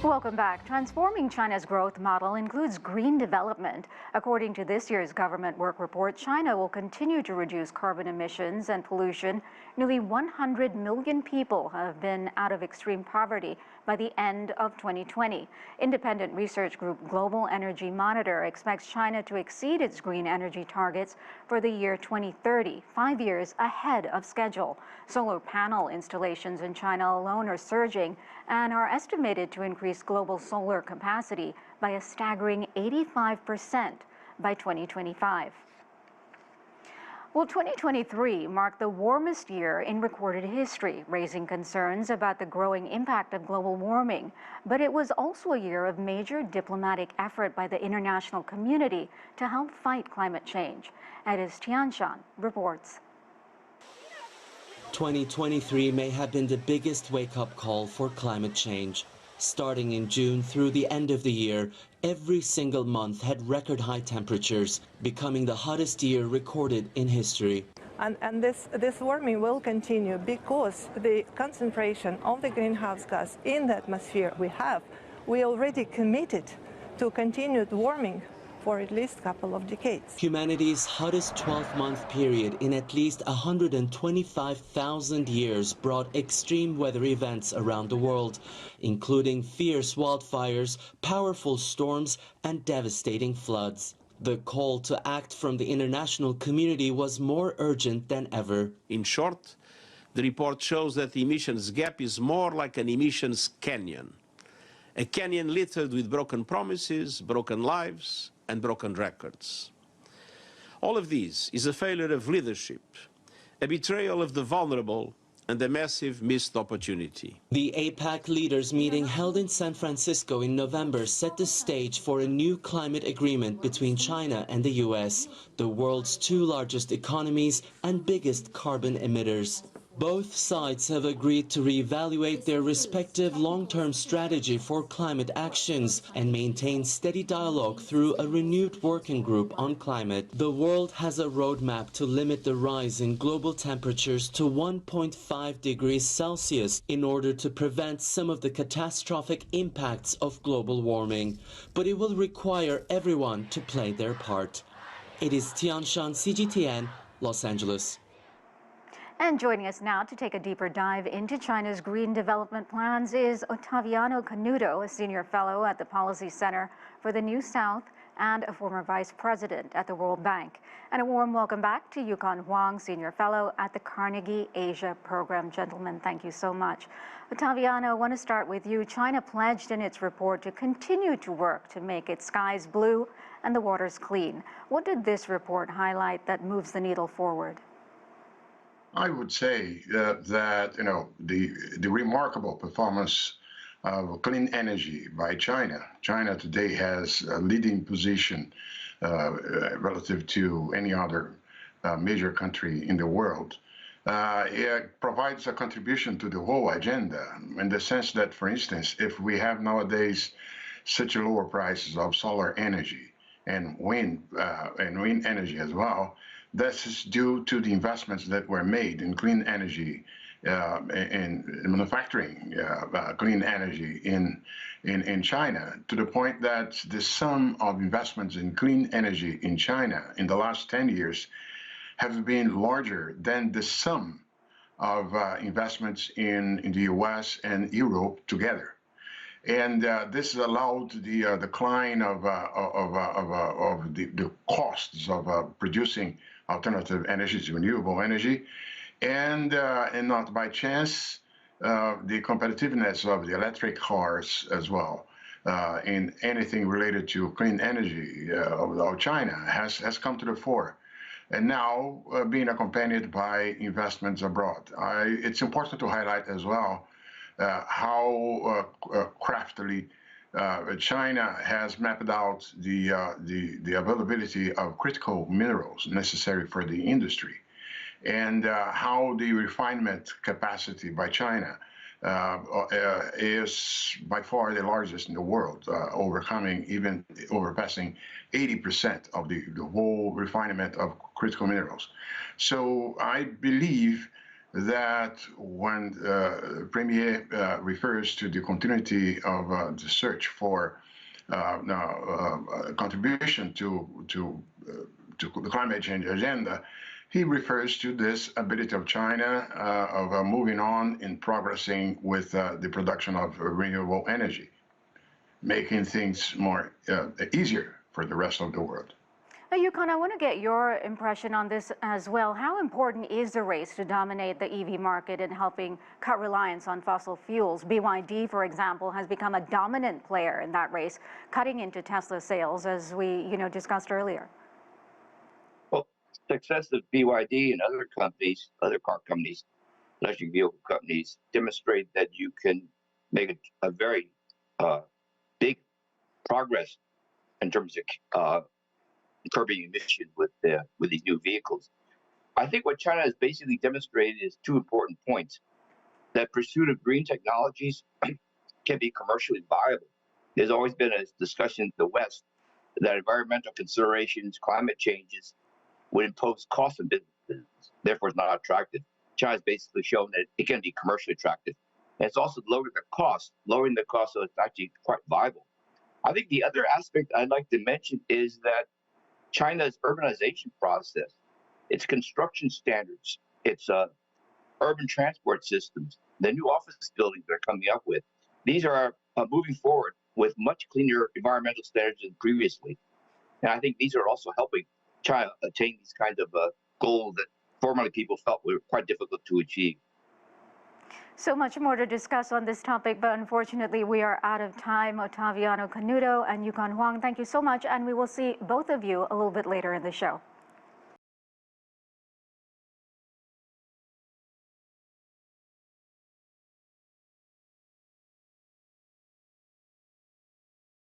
Welcome back. Transforming China's growth model includes green development. According to this year's government work report, China will continue to reduce carbon emissions and pollution. Nearly 100 million people have been out of extreme poverty by the end of 2020. Independent research group Global Energy Monitor expects China to exceed its green energy targets for the year 2030, 5 years ahead of schedule. Solar panel installations in China alone are surging and are estimated to increase global solar capacity by a staggering 85% by 2025. Well, 2023 marked the warmest year in recorded history, raising concerns about the growing impact of global warming. But it was also a year of major diplomatic effort by the international community to help fight climate change. As Tianshan reports. 2023 may have been the biggest wake-up call for climate change. Starting in June through the end of the year, every single month had record high temperatures, becoming the hottest year recorded in history. And this warming will continue because the concentration of the greenhouse gas in the atmosphere we already committed to continued warming for at least a couple of decades. Humanity's hottest 12-month period in at least 125,000 years brought extreme weather events around the world, including fierce wildfires, powerful storms, and devastating floods. The call to act from the international community was more urgent than ever. In short, the report shows that the emissions gap is more like an emissions canyon. A canyon littered with broken promises, broken lives, and broken records. All of these is a failure of leadership, a betrayal of the vulnerable, and a massive missed opportunity. The APEC leaders meeting held in San Francisco in November set the stage for a new climate agreement between China and the US, the world's two largest economies and biggest carbon emitters. Both sides have agreed to reevaluate their respective long-term strategy for climate actions and maintain steady dialogue through a renewed working group on climate. The world has a roadmap to limit the rise in global temperatures to 1.5 degrees Celsius in order to prevent some of the catastrophic impacts of global warming. But it will require everyone to play their part. It is Tianshan, CGTN, Los Angeles. And joining us now to take a deeper dive into China's green development plans is Otaviano Canuto, a senior fellow at the Policy Center for the New South and a former vice president at the World Bank. And a warm welcome back to Yukon Huang, senior fellow at the Carnegie Asia Program. Gentlemen, thank you so much. Otaviano, I want to start with you. China pledged in its report to continue to work to make its skies blue and the waters clean. What did this report highlight that moves the needle forward? I would say that the remarkable performance of clean energy by China. China today has a leading position relative to any other major country in the world. It provides a contribution to the whole agenda in the sense that, for instance, if we have nowadays such lower prices of solar energy and wind energy as well, this is due to the investments that were made in clean energy, in manufacturing clean energy in China, to the point that the sum of investments in clean energy in China in the last 10 years have been larger than the sum of investments in the US and Europe together. And this has allowed the decline of the costs of producing alternative energies, renewable energy, and not by chance, the competitiveness of the electric cars as well, in anything related to clean energy of China has come to the fore, and now being accompanied by investments abroad. It's important to highlight as well how craftily China has mapped out the availability of critical minerals necessary for the industry, and how the refinement capacity by China is by far the largest in the world, overpassing 80% of the whole refinement of critical minerals. So I believe that when Premier refers to the continuity of the search for contribution to the climate change agenda, he refers to this ability of China of moving on and progressing with the production of renewable energy, making things more easier for the rest of the world. Yukon, I want to get your impression on this as well. How important is the race to dominate the EV market in helping cut reliance on fossil fuels? BYD, for example, has become a dominant player in that race, cutting into Tesla sales, as we discussed earlier. Well, success of BYD and other companies, other car companies, electric vehicle companies, demonstrate that you can make a very big progress in terms of curbing emissions with these new vehicles. I think what China has basically demonstrated is two important points: that pursuit of green technologies can be commercially viable. There's always been a discussion in the West that environmental considerations, climate changes, would impose costs on businesses, therefore it's not attractive. China's basically shown that it can be commercially attractive. And it's also lowering the cost so it's actually quite viable. I think the other aspect I'd like to mention is that China's urbanization process, its construction standards, its urban transport systems, the new office buildings they're coming up with, these are moving forward with much cleaner environmental standards than previously. And I think these are also helping China attain these kinds of goals that formerly people felt were quite difficult to achieve. So much more to discuss on this topic, but unfortunately we are out of time. Otaviano Canuto and Yukon Huang, thank you so much, and we will see both of you a little bit later in the show.